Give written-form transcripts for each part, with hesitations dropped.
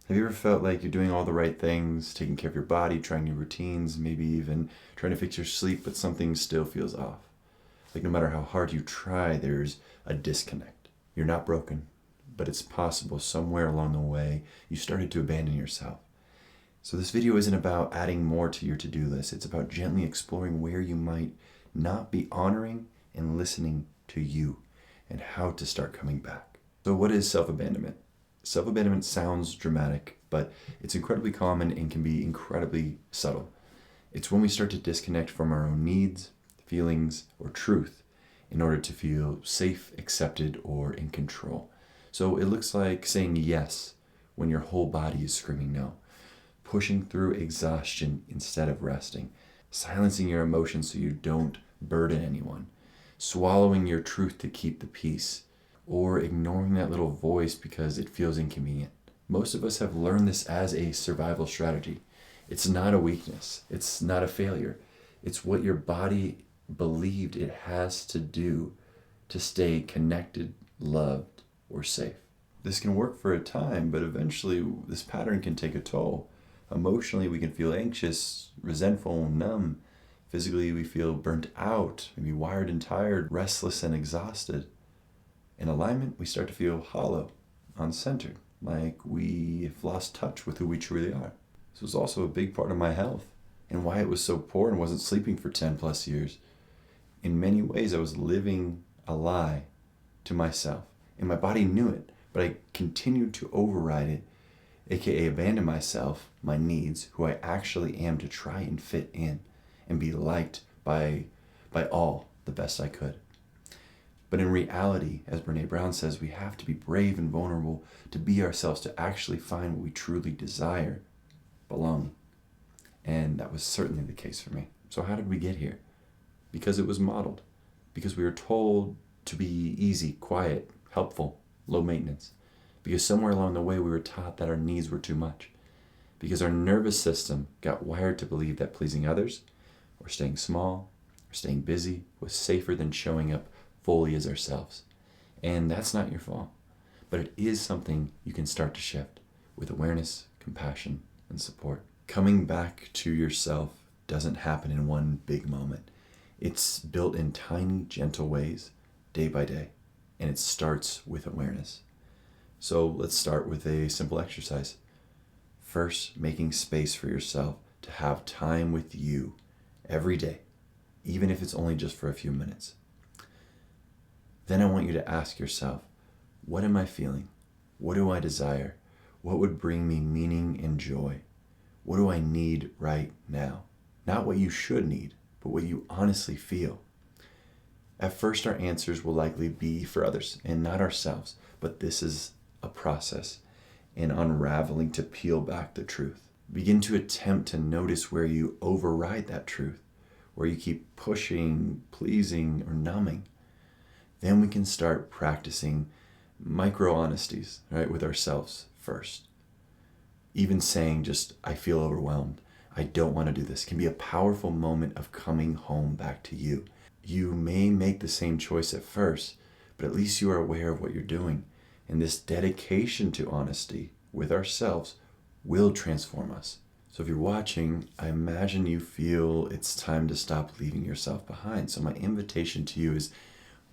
Have you ever felt like you're doing all the right things, taking care of your body, trying new routines, maybe even trying to fix your sleep, but something still feels off? Like no matter how hard you try, there's a disconnect. You're not broken, but it's possible somewhere along the way you started to abandon yourself. So this video isn't about adding more to your to-do list. It's about gently exploring where you might not be honoring and listening to you and how to start coming back. So what is self-abandonment? Self-abandonment sounds dramatic, but it's incredibly common and can be incredibly subtle. It's when we start to disconnect from our own needs, feelings, or truth in order to feel safe, accepted, or in control. So it looks like saying yes when your whole body is screaming no, pushing through exhaustion instead of resting, silencing your emotions so you don't burden anyone, swallowing your truth to keep the peace, or ignoring that little voice because it feels inconvenient. Most of us have learned this as a survival strategy. It's not a weakness. It's not a failure. It's what your body believed it has to do to stay connected, loved, or safe. This can work for a time, but eventually this pattern can take a toll. Emotionally, we can feel anxious, resentful, numb. Physically, we feel burnt out, maybe wired and tired, restless and exhausted. In alignment, we start to feel hollow, uncentered, like we've lost touch with who we truly are. This was also a big part of my health and why it was so poor and wasn't sleeping for 10 plus years. In many ways, I was living a lie to myself, and my body knew it, but I continued to override it, aka abandon myself, my needs, who I actually am, to try and fit in and be liked by all the best I could. But in reality, as Brene Brown says, we have to be brave and vulnerable to be ourselves, to actually find what we truly desire, belonging. And that was certainly the case for me. So how did we get here? Because it was modeled. Because we were told to be easy, quiet, helpful, low maintenance. Because somewhere along the way we were taught that our needs were too much. Because our nervous system got wired to believe that pleasing others, or staying small, or staying busy was safer than showing up fully as ourselves. And that's not your fault, but it is something you can start to shift with awareness, compassion, and support. Coming back to yourself doesn't happen in one big moment. It's built in tiny, gentle ways, day by day, and it starts with awareness. So let's start with a simple exercise. First, making space for yourself to have time with you every day, even if it's only just for a few minutes. Then I want you to ask yourself, what am I feeling? What do I desire? What would bring me meaning and joy? What do I need right now? Not what you should need, but what you honestly feel. At first, our answers will likely be for others and not ourselves, but this is a process in unraveling to peel back the truth. Begin to attempt to notice where you override that truth, where you keep pushing, pleasing, or numbing. Then we can start practicing micro-honesties, right, with ourselves first. Even saying just, I feel overwhelmed, I don't want to do this, can be a powerful moment of coming home back to you. You may make the same choice at first, but at least you are aware of what you're doing. And this dedication to honesty with ourselves will transform us. So if you're watching, I imagine you feel it's time to stop leaving yourself behind. So my invitation to you is,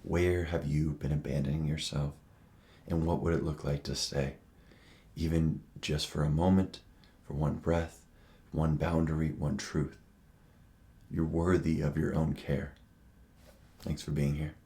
where have you been abandoning yourself? And what would it look like to stay? Even just for a moment, for one breath, one boundary, one truth. You're worthy of your own care. Thanks for being here.